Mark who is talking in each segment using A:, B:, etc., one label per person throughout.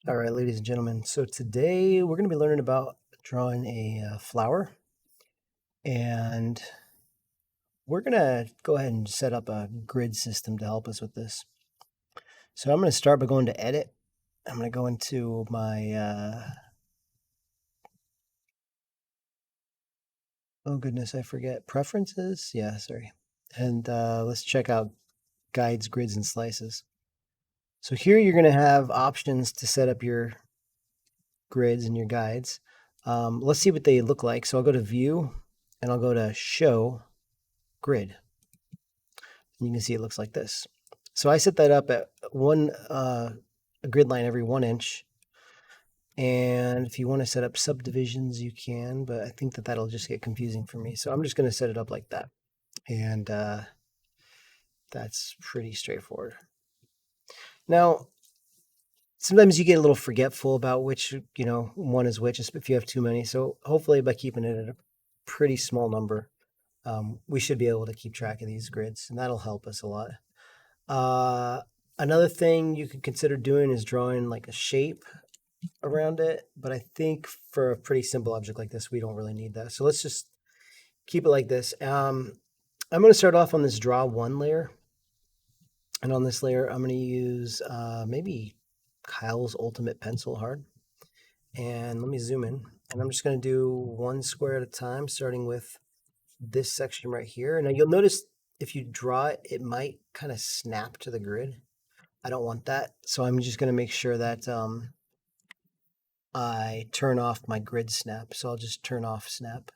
A: All right, ladies and gentlemen. So today we're going to be learning about drawing a flower, and we're going to go ahead and set up a grid system to help us with this. So I'm going to start by going to Edit. I'm going to go into my, oh goodness, I forget, Preferences? Yeah, sorry. And let's check out Guides, Grids, and Slices. So here you're going to have options to set up your grids and your guides. Let's see what they look like. So I'll go to View, and I'll go to Show Grid. And you can see it looks like this. So I set that up at a grid line every 1 inch. And if you want to set up subdivisions, you can, but I think that that'll just get confusing for me. So I'm just going to set it up like that. And that's pretty straightforward. Now, sometimes you get a little forgetful about which, one is which, if you have too many. So hopefully by keeping it at a pretty small number, we should be able to keep track of these grids, and that'll help us a lot. Another thing you could consider doing is drawing like a shape around it, but I think for a pretty simple object like this, we don't really need that. So let's just keep it like this. I'm going to start off on this draw one layer. And on this layer, I'm going to use maybe Kyle's Ultimate Pencil Hard. And let me zoom in. And I'm just going to do one square at a time, starting with this section right here. Now you'll notice if you draw it, it might kind of snap to the grid. I don't want that. So I'm just going to make sure that I turn off my grid snap. So I'll just turn off snap.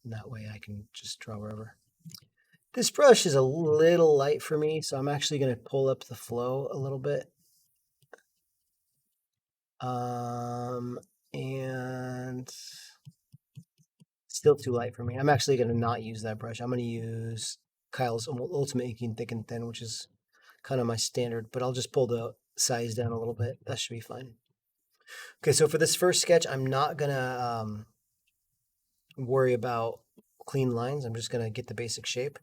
A: And that way I can just draw wherever. This brush is a little light for me, so I'm actually going to pull up the flow a little bit. And still too light for me. I'm actually going to not use that brush. I'm going to use Kyle's Ultimate Inking Thick and Thin, which is kind of my standard, but I'll just pull the size down a little bit. That should be fine. Okay, so for this first sketch, I'm not going to worry about clean lines. I'm just going to get the basic shape.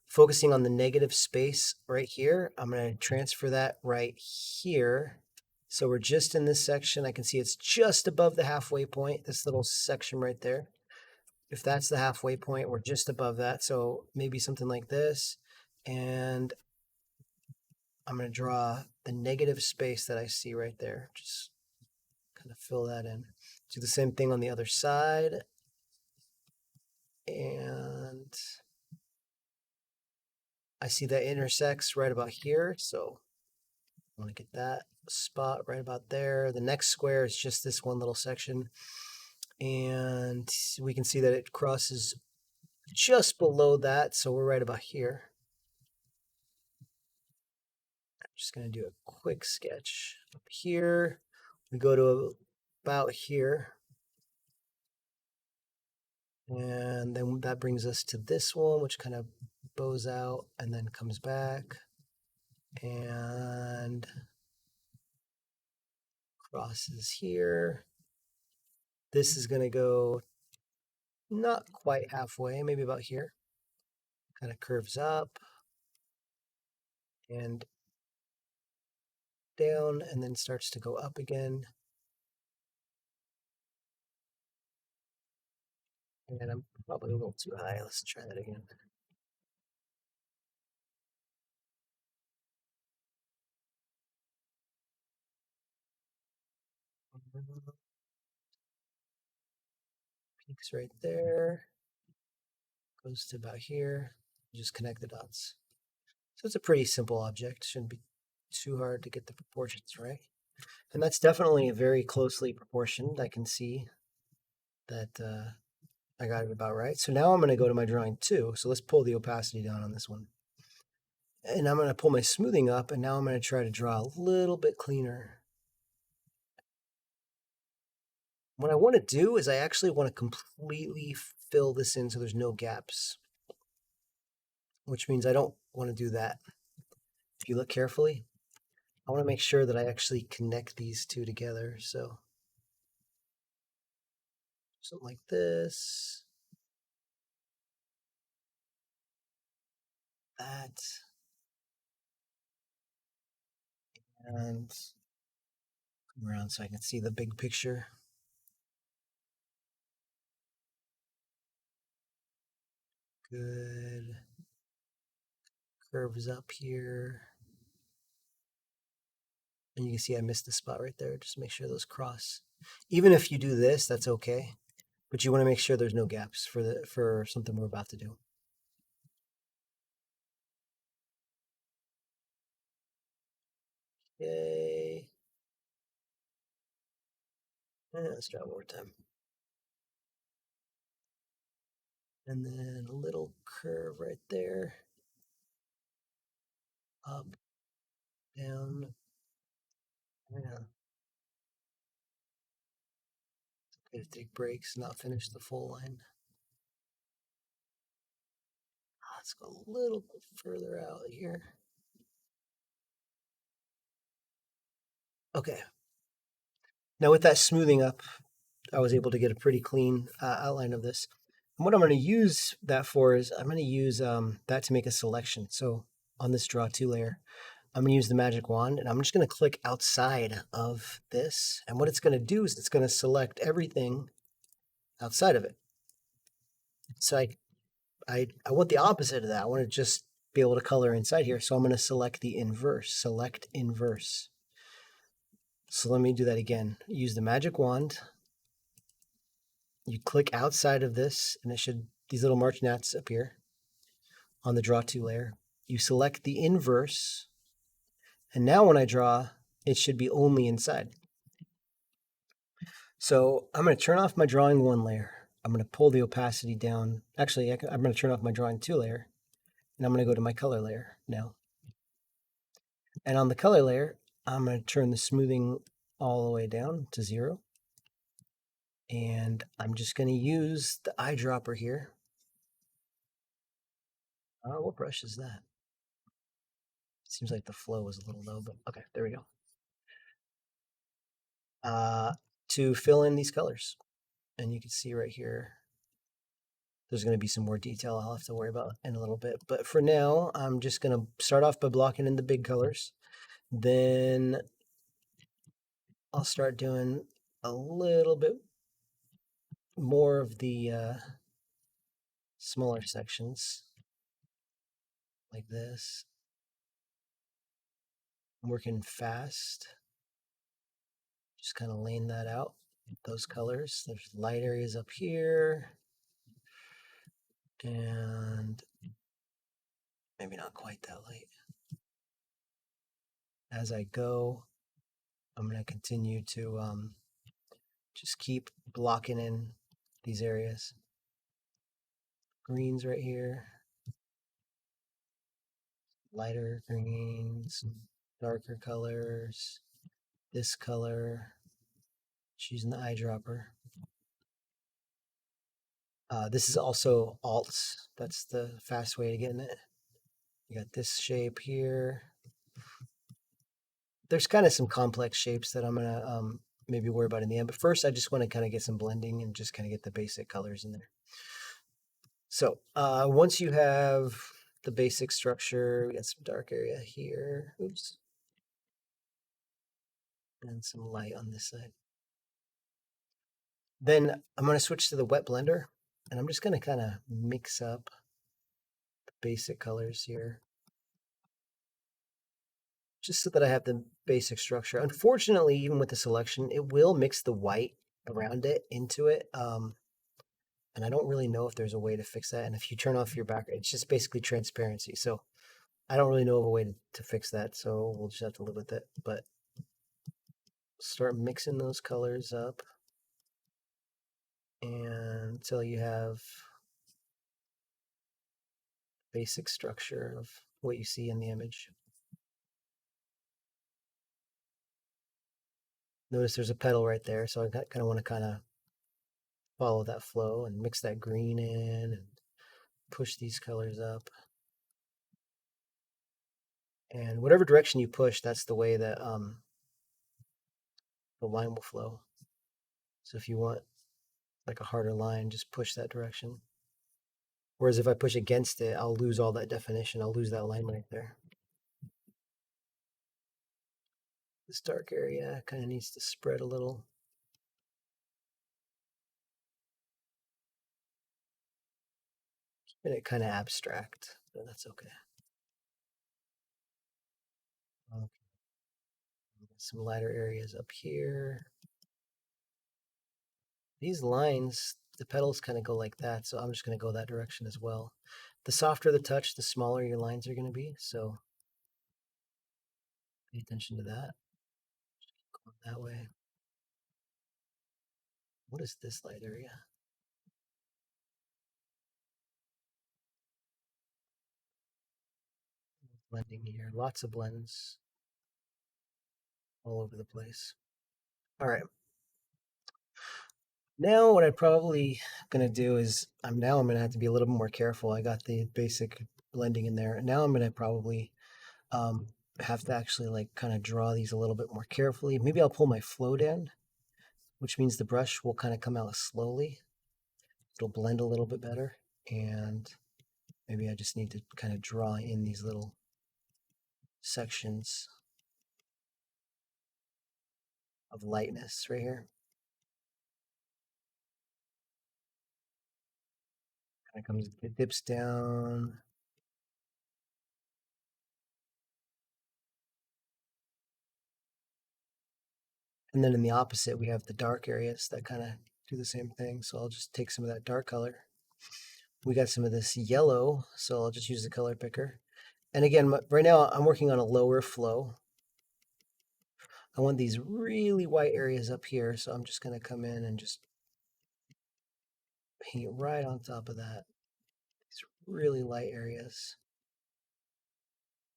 A: Focusing on the negative space right here, I'm going to transfer that right here. So we're just in this section. I can see it's just above the halfway point, this little section right there. If that's the halfway point, we're just above that. So maybe something like this. And I'm going to draw the negative space that I see right there. Just kind of fill that in. Do the same thing on the other side. And I see that intersects right about here. So I want to get that spot right about there. The next square is just this one little section. And we can see that it crosses just below that. So we're right about here. I'm just going to do a quick sketch up here. We go to about here. And then that brings us to this one, which kind of bows out and then comes back and crosses here. This is going to go not quite halfway, maybe about here. Kind of curves up and down and then starts to go up again. And I'm probably a little too high. Let's try that again. Peaks right there. Goes to about here. Just connect the dots. So it's a pretty simple object. Shouldn't be too hard to get the proportions right. And that's definitely very closely proportioned. I can see that I got it about right. So now I'm going to go to my drawing 2. So let's pull the opacity down on this one. And I'm going to pull my smoothing up, and now I'm going to try to draw a little bit cleaner. What I want to do is I actually want to completely fill this in so there's no gaps, which means I don't want to do that. If you look carefully, I want to make sure that I actually connect these two together. So something like this, that, and around so I can see the big picture. Good. Curves up here. And you can see I missed the spot right there. Just make sure those cross. Even if you do this, that's okay. But you want to make sure there's no gaps for something we're about to do. Yay. Let's try one more time. And then a little curve right there. Up, down. Yeah. Okay to take breaks, not finish the full line. Let's go a little bit further out here. Okay. Now with that smoothing up, I was able to get a pretty clean outline of this. And what I'm going to use that for is I'm going to use that to make a selection. So on this draw to layer, I'm going to use the magic wand and I'm just going to click outside of this. And what it's going to do is it's going to select everything outside of it. So I want the opposite of that. I want to just be able to color inside here. So I'm going to select the inverse, select inverse. So let me do that again. Use the magic wand. You click outside of this and it should, these little marchionnettes appear on the draw to layer. You select the inverse. And now when I draw, it should be only inside. So I'm going to turn off my drawing one layer. I'm going to pull the opacity down. Actually, I'm going to turn off my drawing two layer. And I'm going to go to my color layer now. And on the color layer, I'm going to turn the smoothing all the way down to 0. And I'm just going to use the eyedropper here. What brush is that? Seems like the flow was a little low, but okay, there we go. To fill in these colors. And you can see right here, there's going to be some more detail I'll have to worry about in a little bit. But for now, I'm just going to start off by blocking in the big colors. Then I'll start doing a little bit more of the smaller sections like this. I'm working fast. Just kind of laying that out. Those colors. There's light areas up here. And maybe not quite that light. As I go, I'm going to continue to just keep blocking in these areas. Greens right here. Lighter greens, darker colors. This color. Just using the eyedropper. This is also alts. That's the fast way to get in it. You got this shape here. There's kind of some complex shapes that I'm going to maybe worry about in the end. But first, I just want to kind of get some blending and just kind of get the basic colors in there. So once you have the basic structure, we got some dark area here. Oops. And some light on this side. Then I'm going to switch to the wet blender. And I'm just going to kind of mix up the basic colors here. Just so that I have the basic structure. Unfortunately, even with the selection, it will mix the white around it into it. And I don't really know if there's a way to fix that. And if you turn off your background, it's just basically transparency. So I don't really know of a way to fix that. So we'll just have to live with it. But start mixing those colors up. And until you have basic structure of what you see in the image. Notice there's a petal right there, so I kind of want to follow that flow and mix that green in and push these colors up. And whatever direction you push, that's the way that the line will flow. So if you want like a harder line, just push that direction. Whereas if I push against it, I'll lose all that definition. I'll lose that line right there. This dark area kind of needs to spread a little. And it kind of abstract, but that's okay. Okay. Some lighter areas up here. These lines, the petals kind of go like that, so I'm just going to go that direction as well. The softer the touch, the smaller your lines are going to be, so pay attention to that. Going that way. What is this light area? Blending here, lots of blends all over the place. All right. Now what I'm probably going to do is I'm going to have to be a little bit more careful. I got the basic blending in there. Now I'm going to probably have to actually like kind of draw these a little bit more carefully. Maybe I'll pull my float in, which means the brush will kind of come out slowly. It'll blend a little bit better. And maybe I just need to kind of draw in these little sections of lightness right here. Kind of comes, it dips down. And then in the opposite, we have the dark areas that kind of do the same thing. So I'll just take some of that dark color. We got some of this yellow, so I'll just use the color picker. And again, right now I'm working on a lower flow. I want these really white areas up here, so I'm just going to come in and just paint right on top of that. These really light areas.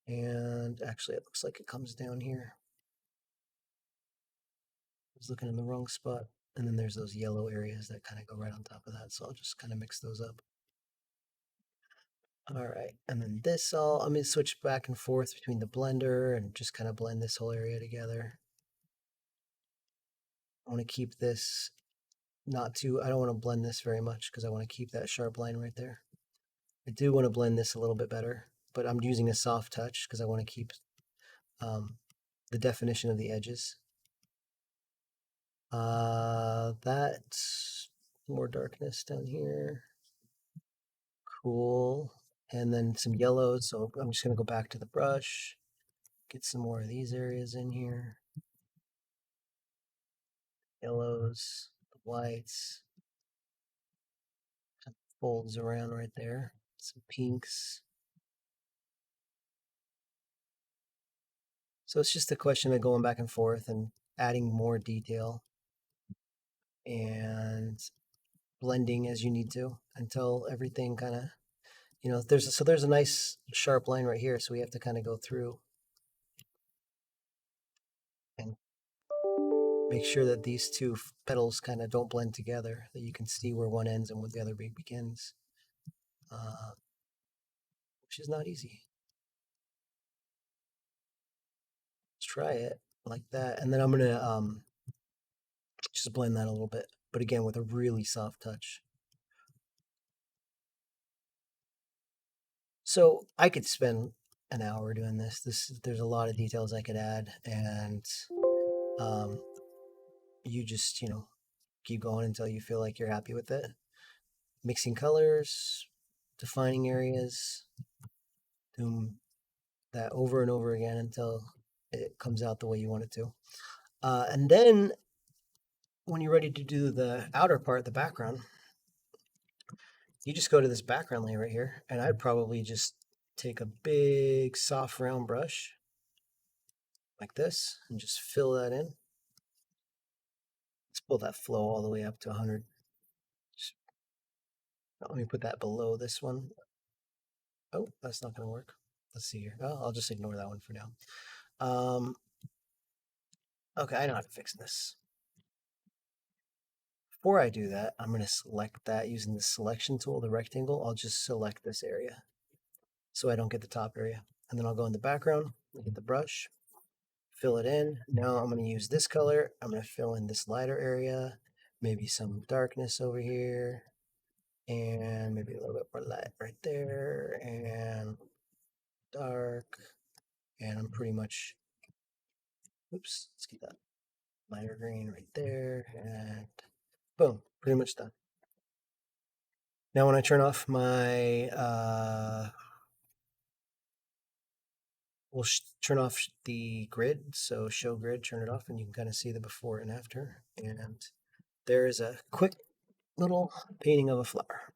A: And actually, it looks like it comes down here. I was looking in the wrong spot. And then there's those yellow areas that kind of go right on top of that, so I'll just kind of mix those up. All right, and then this I'm going to switch back and forth between the blender and just kind of blend this whole area together. I want to keep this not too, I don't want to blend this very much because I want to keep that sharp line right there. I do want to blend this a little bit better, but I'm using a soft touch because I want to keep the definition of the edges. That's more darkness down here. Cool. And then some yellows, so I'm just going to go back to the brush, get some more of these areas in here. Yellows, the whites, folds around right there, some pinks. So it's just a question of going back and forth and adding more detail and blending as you need to until everything kind of, there's a nice sharp line right here, so we have to kind of go through and make sure that these two petals kind of don't blend together, that you can see where one ends and where the other begins, which is not easy. Let's try it like that, and then I'm gonna just blend that a little bit, but again with a really soft touch. So I could spend an hour doing this. There's a lot of details I could add, and you just keep going until you feel like you're happy with it. Mixing colors, defining areas, doing that over and over again until it comes out the way you want it to. And then when you're ready to do the outer part, the background, you just go to this background layer right here, and I'd probably just take a big soft round brush like this and just fill that in. Let's pull that flow all the way up to 100. Just, let me put that below this one. Oh, that's not going to work. Let's see here. Oh, I'll just ignore that one for now. Okay, I know how to fix this. Before I do that, I'm going to select that using the selection tool, the rectangle. I'll just select this area so I don't get the top area. And then I'll go in the background, get the brush, fill it in. Now I'm going to use this color. I'm going to fill in this lighter area, maybe some darkness over here, and maybe a little bit more light right there, and dark. And I'm pretty much Oops, let's get that lighter green right there, and boom, pretty much done. Now when I turn off my, we'll turn off the grid, so show grid, turn it off, and you can kind of see the before and after. And there is a quick little painting of a flower.